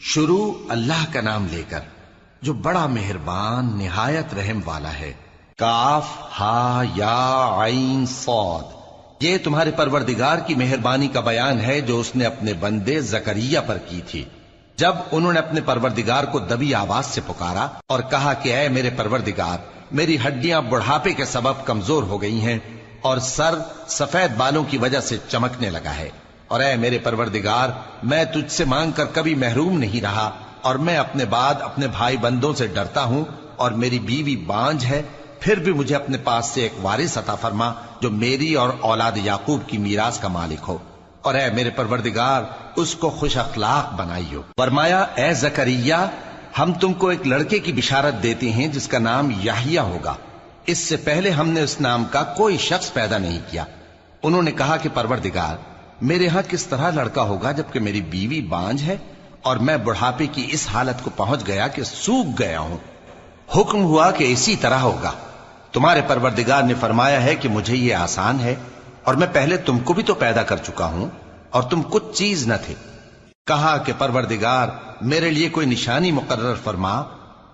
شروع اللہ کا نام لے کر جو بڑا مہربان نہایت رحم والا ہے۔ کاف ہا یا عین صاد، یہ تمہارے پروردگار کی مہربانی کا بیان ہے جو اس نے اپنے بندے زکریا پر کی تھی جب انہوں نے اپنے پروردگار کو دبی آواز سے پکارا اور کہا کہ اے میرے پروردگار، میری ہڈیاں بڑھاپے کے سبب کمزور ہو گئی ہیں اور سر سفید بالوں کی وجہ سے چمکنے لگا ہے، اور اے میرے پروردگار، میں تجھ سے مانگ کر کبھی محروم نہیں رہا، اور میں اپنے بعد اپنے بھائی بندوں سے ڈرتا ہوں، اور میری بیوی بانجھ ہے، پھر بھی مجھے اپنے پاس سے ایک وارث عطا فرما جو میری اور اولاد یعقوب کی میراث کا مالک ہو، اور اے میرے پروردگار، اس کو خوش اخلاق بنائیو۔ فرمایا اے زکریا، ہم تم کو ایک لڑکے کی بشارت دیتے ہیں جس کا نام یحییٰ ہوگا، اس سے پہلے ہم نے اس نام کا کوئی شخص پیدا نہیں کیا۔ انہوں نے کہا کہ پروردگار، میرے ہاں کس طرح لڑکا ہوگا جبکہ میری بیوی بانجھ ہے اور میں بڑھاپے کی اس حالت کو پہنچ گیا کہ سوکھ گیا ہوں؟ حکم ہوا کہ اسی طرح ہوگا۔ تمہارے پروردگار نے فرمایا ہے کہ مجھے یہ آسان ہے، اور میں پہلے تم کو بھی تو پیدا کر چکا ہوں اور تم کچھ چیز نہ تھے۔ کہا کہ پروردگار، میرے لیے کوئی نشانی مقرر فرما۔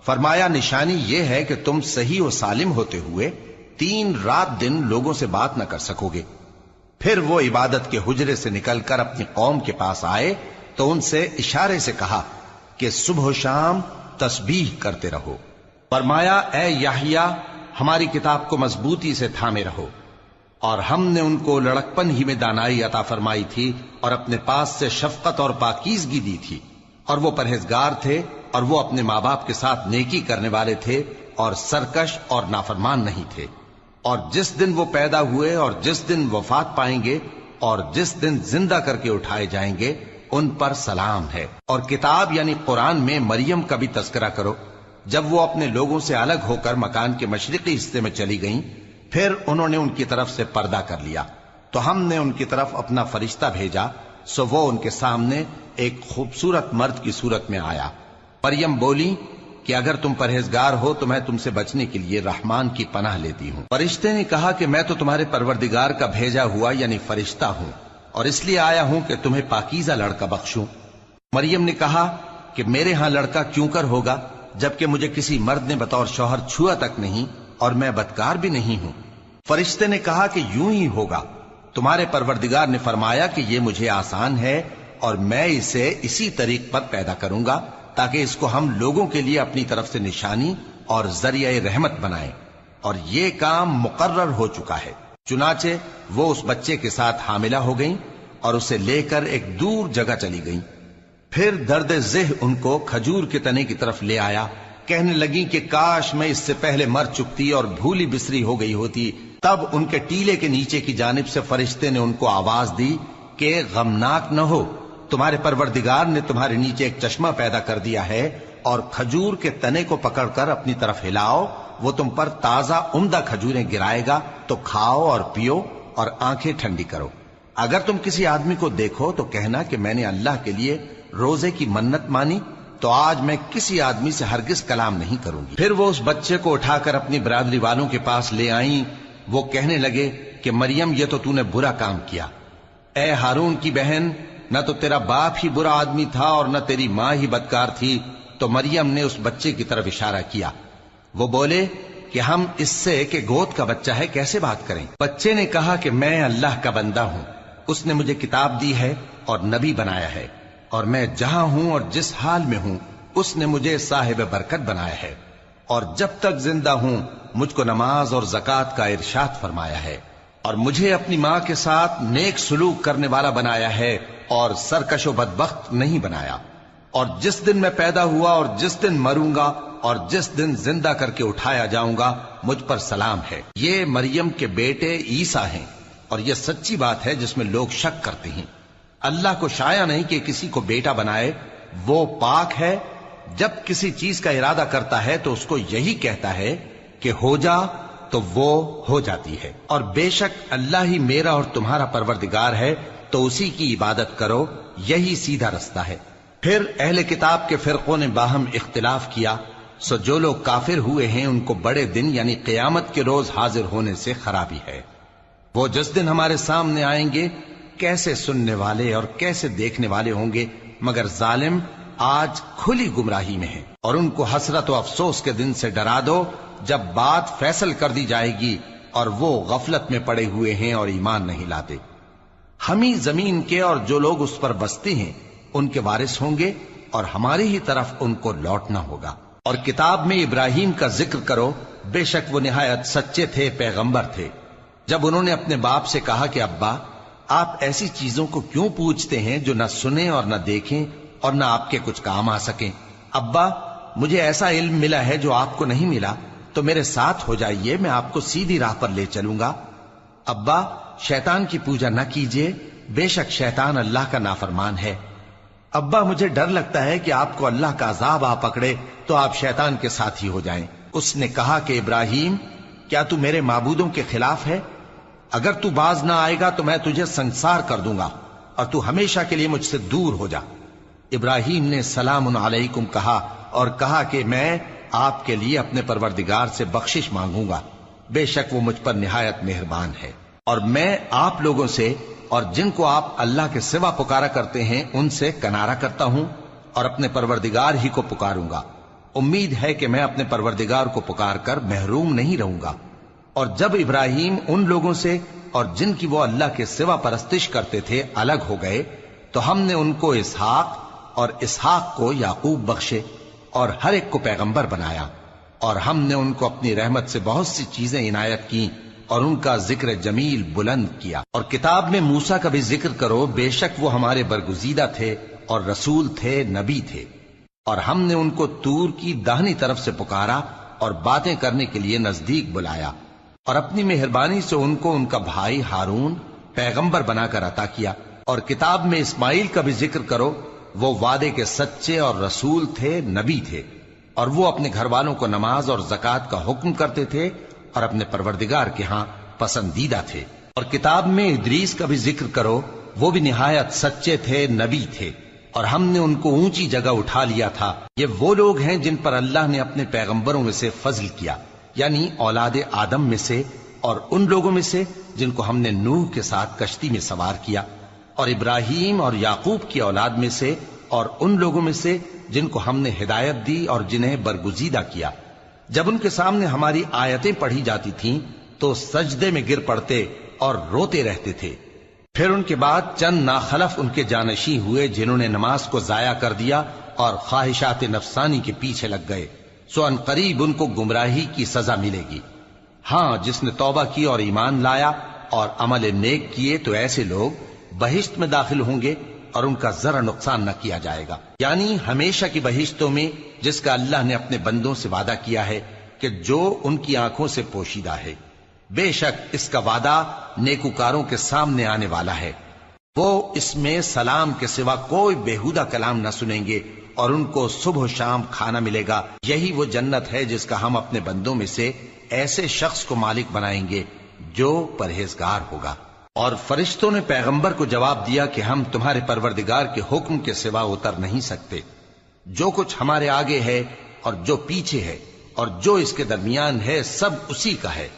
فرمایا نشانی یہ ہے کہ تم صحیح و سالم ہوتے ہوئے 3 رات دن لوگوں سے بات نہ کر سکو گے۔ پھر وہ عبادت کے حجرے سے نکل کر اپنی قوم کے پاس آئے تو ان سے اشارے سے کہا کہ صبح و شام تسبیح کرتے رہو۔ فرمایا اے یحییٰ، ہماری کتاب کو مضبوطی سے تھامے رہو، اور ہم نے ان کو لڑکپن ہی میں دانائی عطا فرمائی تھی اور اپنے پاس سے شفقت اور پاکیزگی دی تھی، اور وہ پرہیزگار تھے اور وہ اپنے ماں باپ کے ساتھ نیکی کرنے والے تھے اور سرکش اور نافرمان نہیں تھے۔ اور جس دن وہ پیدا ہوئے اور جس دن وفات پائیں گے اور جس دن زندہ کر کے اٹھائے جائیں گے ان پر سلام ہے۔ اور کتاب یعنی قرآن میں مریم کا بھی تذکرہ کرو، جب وہ اپنے لوگوں سے الگ ہو کر مکان کے مشرقی حصے میں چلی گئیں، پھر انہوں نے ان کی طرف سے پردہ کر لیا تو ہم نے ان کی طرف اپنا فرشتہ بھیجا، سو وہ ان کے سامنے ایک خوبصورت مرد کی صورت میں آیا۔ مریم بولی کہ اگر تم پرہیزگار ہو تو میں تم سے بچنے کے لیے رحمان کی پناہ لیتی ہوں۔ فرشتے نے کہا کہ میں تو تمہارے پروردگار کا بھیجا ہوا یعنی فرشتہ ہوں، اور اس لیے آیا ہوں کہ تمہیں پاکیزہ لڑکا بخشوں۔ مریم نے کہا کہ میرے ہاں لڑکا کیوں کر ہوگا جبکہ مجھے کسی مرد نے بطور شوہر چھوا تک نہیں اور میں بدکار بھی نہیں ہوں۔ فرشتے نے کہا کہ یوں ہی ہوگا۔ تمہارے پروردگار نے فرمایا کہ یہ مجھے آسان ہے اور میں اسے اسی طریق پر پیدا کروں گا تاکہ اس کو ہم لوگوں کے لیے اپنی طرف سے نشانی اور ذریعہ رحمت بنائیں، اور یہ کام مقرر ہو چکا ہے۔ چنانچہ وہ اس بچے کے ساتھ حاملہ ہو گئیں اور اسے لے کر ایک دور جگہ چلی گئیں۔ پھر درد ذہ ان کو کھجور کے تنے کی طرف لے آیا، کہنے لگی کہ کاش میں اس سے پہلے مر چکتی اور بھولی بسری ہو گئی ہوتی۔ تب ان کے ٹیلے کے نیچے کی جانب سے فرشتے نے ان کو آواز دی کہ غمناک نہ ہو، تمہارے پروردگار نے تمہارے نیچے ایک چشمہ پیدا کر دیا ہے، اور کھجور کے تنے کو پکڑ کر اپنی طرف ہلاؤ، وہ تم پر تازہ عمدہ کھجوریں گرائے گا، تو کھاؤ اور پیو اور آنکھیں ٹھنڈی کرو۔ اگر تم کسی آدمی کو دیکھو تو کہنا کہ میں نے اللہ کے لیے روزے کی منت مانی، تو آج میں کسی آدمی سے ہرگز کلام نہیں کروں گی۔ پھر وہ اس بچے کو اٹھا کر اپنی برادری والوں کے پاس لے آئیں۔ وہ کہنے لگے کہ مریم، یہ تو نے برا کام کیا۔ اے ہارون کی بہن، نہ تو تیرا باپ ہی برا آدمی تھا اور نہ تیری ماں ہی بدکار تھی۔ تو مریم نے اس بچے کی طرف اشارہ کیا۔ وہ بولے کہ ہم اس سے کہ گود کا بچہ ہے کیسے بات کریں؟ بچے نے کہا کہ میں اللہ کا بندہ ہوں، اس نے مجھے کتاب دی ہے اور نبی بنایا ہے، اور میں جہاں ہوں اور جس حال میں ہوں اس نے مجھے صاحب برکت بنایا ہے، اور جب تک زندہ ہوں مجھ کو نماز اور زکوٰۃ کا ارشاد فرمایا ہے، اور مجھے اپنی ماں کے ساتھ نیک سلوک کرنے والا بنایا ہے اور سرکش و بدبخت نہیں بنایا، اور جس دن میں پیدا ہوا اور جس دن مروں گا اور جس دن زندہ کر کے اٹھایا جاؤں گا مجھ پر سلام ہے۔ یہ مریم کے بیٹے عیسیٰ ہیں، اور یہ سچی بات ہے جس میں لوگ شک کرتے ہیں۔ اللہ کو شایع نہیں کہ کسی کو بیٹا بنائے، وہ پاک ہے، جب کسی چیز کا ارادہ کرتا ہے تو اس کو یہی کہتا ہے کہ ہو جا تو وہ ہو جاتی ہے، اور بے شک اللہ ہی میرا اور تمہارا پروردگار ہے، تو اسی کی عبادت کرو، یہی سیدھا رستہ ہے۔ پھر اہل کتاب کے فرقوں نے باہم اختلاف کیا، سو جو لوگ کافر ہوئے ہیں ان کو بڑے دن یعنی قیامت کے روز حاضر ہونے سے خرابی ہے۔ وہ جس دن ہمارے سامنے آئیں گے کیسے سننے والے اور کیسے دیکھنے والے ہوں گے، مگر ظالم آج کھلی گمراہی میں ہیں، اور ان کو حسرت و افسوس کے دن سے ڈرا دو جب بات فیصل کر دی جائے گی اور وہ غفلت میں پڑے ہوئے ہیں اور ایمان نہیں لاتے۔ ہم ہی زمین کے اور جو لوگ اس پر بستے ہیں ان کے وارث ہوں گے، اور ہماری ہی طرف ان کو لوٹنا ہوگا۔ اور کتاب میں ابراہیم کا ذکر کرو، بے شک وہ نہایت سچے تھے، پیغمبر تھے۔ جب انہوں نے اپنے باپ سے کہا کہ ابا، آپ ایسی چیزوں کو کیوں پوچھتے ہیں جو نہ سنیں اور نہ دیکھیں اور نہ آپ کے کچھ کام آ سکیں؟ ابا، مجھے ایسا علم ملا ہے جو آپ کو نہیں ملا، تو میرے ساتھ ہو جائیے، میں آپ کو سیدھی راہ پر لے چلوں گا۔ ابا، شیطان کی پوجا نہ کیجیے، بے شک شیطان اللہ کا نافرمان ہے۔ ابا، مجھے ڈر لگتا ہے کہ آپ کو اللہ کا عذاب آ پکڑے تو آپ شیطان کے ساتھی ہو جائیں۔ اس نے کہا کہ ابراہیم، کیا تو میرے معبودوں کے خلاف ہے؟ اگر تو باز نہ آئے گا تو میں تجھے سنسار کر دوں گا، اور تو ہمیشہ کے لیے مجھ سے دور ہو جا۔ ابراہیم نے سلام علیکم کہا اور کہا کہ میں آپ کے لیے اپنے پروردگار سے بخشش مانگوں گا، بے شک وہ مجھ پر نہایت مہربان ہے۔ اور میں آپ لوگوں سے اور جن کو آپ اللہ کے سوا پکارا کرتے ہیں ان سے کنارہ کرتا ہوں، اور اپنے پروردگار ہی کو پکاروں گا۔ امید ہے کہ میں اپنے پروردگار کو پکار کر محروم نہیں رہوں گا۔ اور جب ابراہیم ان لوگوں سے اور جن کی وہ اللہ کے سوا پرستش کرتے تھے الگ ہو گئے، تو ہم نے ان کو اسحاق اور اسحاق کو یعقوب بخشے، اور ہر ایک کو پیغمبر بنایا، اور ہم نے ان کو اپنی رحمت سے بہت سی چیزیں عنایت کی، اور ان کا ذکر جمیل بلند کیا۔ اور کتاب میں موسیٰ کا بھی ذکر کرو، بے شک وہ ہمارے برگزیدہ تھے اور رسول تھے، نبی تھے، اور ہم نے ان کو طور کی داہنی طرف سے پکارا اور باتیں کرنے کے لیے نزدیک بلایا، اور اپنی مہربانی سے ان کو ان کا بھائی ہارون پیغمبر بنا کر عطا کیا۔ اور کتاب میں اسماعیل کا بھی ذکر کرو، وہ وعدے کے سچے اور رسول تھے، نبی تھے، اور وہ اپنے گھر والوں کو نماز اور زکوٰۃ کا حکم کرتے تھے، اور اپنے پروردگار کے ہاں پسندیدہ تھے۔ اور کتاب میں ادریس کا بھی ذکر کرو، وہ بھی نہایت سچے تھے، نبی تھے، اور ہم نے ان کو اونچی جگہ اٹھا لیا تھا۔ یہ وہ لوگ ہیں جن پر اللہ نے اپنے پیغمبروں میں سے فضل کیا، یعنی اولاد آدم میں سے، اور ان لوگوں میں سے جن کو ہم نے نوح کے ساتھ کشتی میں سوار کیا، اور ابراہیم اور یعقوب کی اولاد میں سے، اور ان لوگوں میں سے جن کو ہم نے ہدایت دی اور جنہیں برگزیدہ کیا۔ جب ان کے سامنے ہماری آیتیں پڑھی جاتی تھیں تو سجدے میں گر پڑتے اور روتے رہتے تھے۔ پھر ان کے بعد چند ناخلف ان کے جانشین ہوئے جنہوں نے نماز کو ضائع کر دیا اور خواہشات نفسانی کے پیچھے لگ گئے، سو ان قریب ان کو گمراہی کی سزا ملے گی۔ ہاں، جس نے توبہ کی اور ایمان لایا اور عمل نیک کیے تو ایسے لوگ بہشت میں داخل ہوں گے، اور ان کا ذرا نقصان نہ کیا جائے گا، یعنی ہمیشہ کی بہشتوں میں، جس کا اللہ نے اپنے بندوں سے وعدہ کیا ہے کہ جو ان کی آنکھوں سے پوشیدہ ہے۔ بے شک اس کا وعدہ نیکوکاروں کے سامنے آنے والا ہے، وہ اس میں سلام کے سوا کوئی بیہودہ کلام نہ سنیں گے، اور ان کو صبح و شام کھانا ملے گا۔ یہی وہ جنت ہے جس کا ہم اپنے بندوں میں سے ایسے شخص کو مالک بنائیں گے جو پرہیزگار ہوگا۔ اور فرشتوں نے پیغمبر کو جواب دیا کہ ہم تمہارے پروردگار کے حکم کے سوا اتر نہیں سکتے۔ جو کچھ ہمارے آگے ہے اور جو پیچھے ہے اور جو اس کے درمیان ہے، سب اسی کا ہے،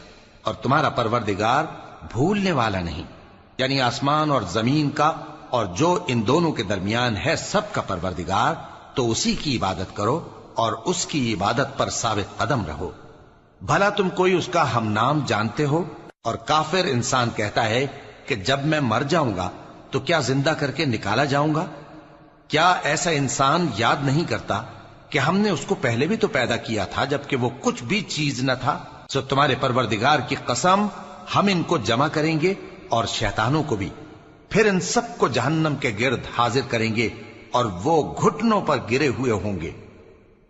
اور تمہارا پروردگار بھولنے والا نہیں، یعنی آسمان اور زمین کا اور جو ان دونوں کے درمیان ہے سب کا پروردگار، تو اسی کی عبادت کرو اور اس کی عبادت پر ثابت قدم رہو۔ بھلا تم کوئی اس کا ہم نام جانتے ہو؟ اور کافر انسان کہتا ہے کہ جب میں مر جاؤں گا تو کیا زندہ کر کے نکالا جاؤں گا؟ کیا ایسا انسان یاد نہیں کرتا کہ ہم نے اس کو پہلے بھی تو پیدا کیا تھا جبکہ وہ کچھ بھی چیز نہ تھا؟ سو تمہارے پروردگار کی قسم، ہم ان کو جمع کریں گے اور شیطانوں کو بھی، پھر ان سب کو جہنم کے گرد حاضر کریں گے، اور وہ گھٹنوں پر گرے ہوئے ہوں گے۔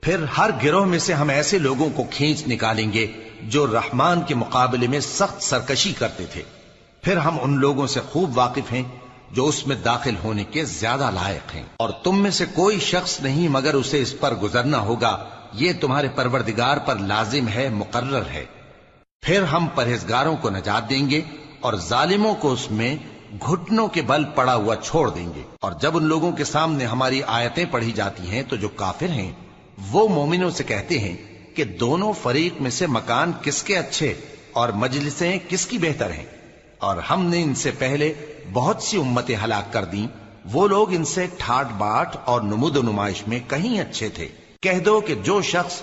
پھر ہر گروہ میں سے ہم ایسے لوگوں کو کھینچ نکالیں گے جو رحمان کے مقابلے میں سخت سرکشی کرتے تھے، پھر ہم ان لوگوں سے خوب واقف ہیں جو اس میں داخل ہونے کے زیادہ لائق ہیں، اور تم میں سے کوئی شخص نہیں مگر اسے اس پر گزرنا ہوگا، یہ تمہارے پروردگار پر لازم ہے، مقرر ہے۔ پھر ہم پرہیزگاروں کو نجات دیں گے اور ظالموں کو اس میں گھٹنوں کے بل پڑا ہوا چھوڑ دیں گے۔ اور جب ان لوگوں کے سامنے ہماری آیتیں پڑھی جاتی ہیں تو جو کافر ہیں وہ مومنوں سے کہتے ہیں کہ دونوں فریق میں سے مکان کس کے اچھے اور مجلسیں کس کی بہتر ہیں، اور ہم نے ان سے پہلے بہت سی امتیں ہلاک کر دیں وہ لوگ ان سے ٹھاٹ باٹ اور نمود و نمائش میں کہیں اچھے تھے۔ کہہ دو کہ جو شخص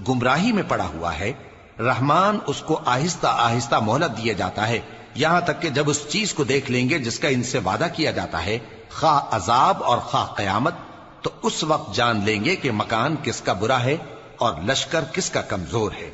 گمراہی میں پڑا ہوا ہے، رحمان اس کو آہستہ آہستہ مہلت دیا جاتا ہے، یہاں تک کہ جب اس چیز کو دیکھ لیں گے جس کا ان سے وعدہ کیا جاتا ہے، خواہ عذاب اور خواہ قیامت، تو اس وقت جان لیں گے کہ مکان کس کا برا ہے اور لشکر کس کا کمزور ہے۔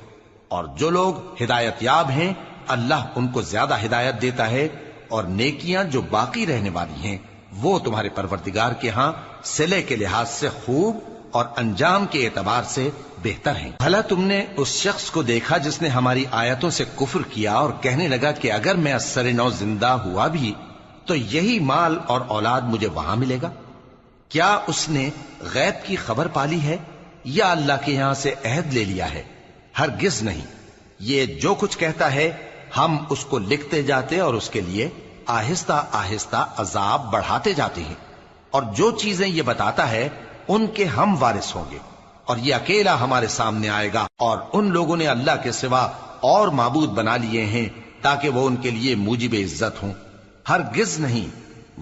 اور جو لوگ ہدایت یاب ہیں اللہ ان کو زیادہ ہدایت دیتا ہے، اور نیکیاں جو باقی رہنے والی ہیں وہ تمہارے پروردگار کے ہاں صلے کے لحاظ سے خوب اور انجام کے اعتبار سے بہتر ہیں۔ بھلا تم نے اس شخص کو دیکھا جس نے ہماری آیتوں سے کفر کیا اور کہنے لگا کہ اگر میں اثر نو زندہ ہوا بھی تو یہی مال اور اولاد مجھے وہاں ملے گا؟ کیا اس نے غیب کی خبر پالی ہے یا اللہ کے یہاں سے عہد لے لیا ہے؟ ہرگز نہیں، یہ جو کچھ کہتا ہے ہم اس کو لکھتے جاتے اور اس کے لیے آہستہ آہستہ عذاب بڑھاتے جاتے ہیں، اور جو چیزیں یہ بتاتا ہے ان کے ہم وارث ہوں گے، اور یہ اکیلا ہمارے سامنے آئے گا۔ اور ان لوگوں نے اللہ کے سوا اور معبود بنا لیے ہیں تاکہ وہ ان کے لیے موجب عزت ہوں۔ ہرگز نہیں،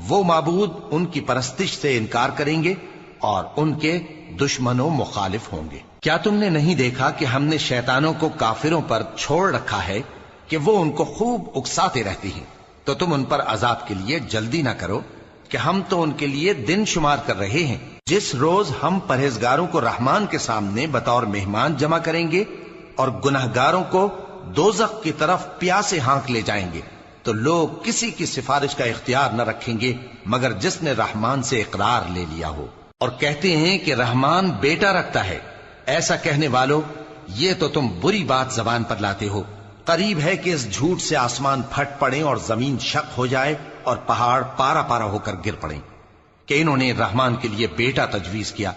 وہ معبود ان کی پرستش سے انکار کریں گے اور ان کے دشمن و مخالف ہوں گے۔ کیا تم نے نہیں دیکھا کہ ہم نے شیطانوں کو کافروں پر چھوڑ رکھا ہے کہ وہ ان کو خوب اکساتے رہتے ہیں؟ تو تم ان پر عذاب کے لیے جلدی نہ کرو کہ ہم تو ان کے لیے دن شمار کر رہے ہیں۔ جس روز ہم پرہیزگاروں کو رحمان کے سامنے بطور مہمان جمع کریں گے اور گناہگاروں کو دوزخ کی طرف پیاسے ہانک لے جائیں گے، تو لوگ کسی کی سفارش کا اختیار نہ رکھیں گے مگر جس نے رحمان سے اقرار لے لیا ہو۔ اور کہتے ہیں کہ رحمان بیٹا رکھتا ہے۔ ایسا کہنے والوں، یہ تو تم بری بات زبان پر لاتے ہو۔ قریب ہے کہ اس جھوٹ سے آسمان پھٹ پڑے اور زمین شق ہو جائے اور پہاڑ پارا پارا ہو کر گر پڑیں کہ انہوں نے رحمان کے لیے بیٹا تجویز کیا،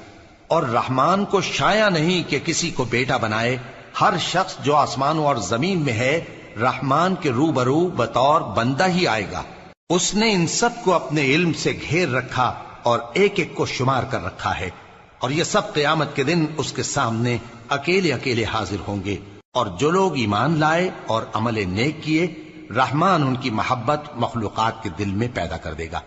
اور رحمان کو شایع نہیں کہ کسی کو بیٹا بنائے۔ ہر شخص جو آسمانوں اور زمین میں ہے رحمان کے روبرو بطور بندہ ہی آئے گا۔ اس نے ان سب کو اپنے علم سے گھیر رکھا اور ایک ایک کو شمار کر رکھا ہے، اور یہ سب قیامت کے دن اس کے سامنے اکیلے اکیلے حاضر ہوں گے۔ اور جو لوگ ایمان لائے اور عمل نیک کیے، رحمان ان کی محبت مخلوقات کے دل میں پیدا کر دے گا۔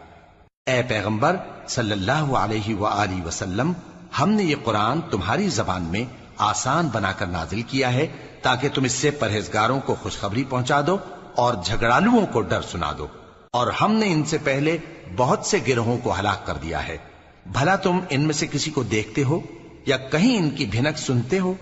اے پیغمبر صلی اللہ علیہ وآلہ وسلم، ہم نے یہ قرآن تمہاری زبان میں آسان بنا کر نازل کیا ہے تاکہ تم اس سے پرہیزگاروں کو خوشخبری پہنچا دو اور جھگڑالوؤں کو ڈر سنا دو۔ اور ہم نے ان سے پہلے بہت سے گروہوں کو ہلاک کر دیا ہے۔ بھلا تم ان میں سے کسی کو دیکھتے ہو یا کہیں ان کی بھنک سنتے ہو؟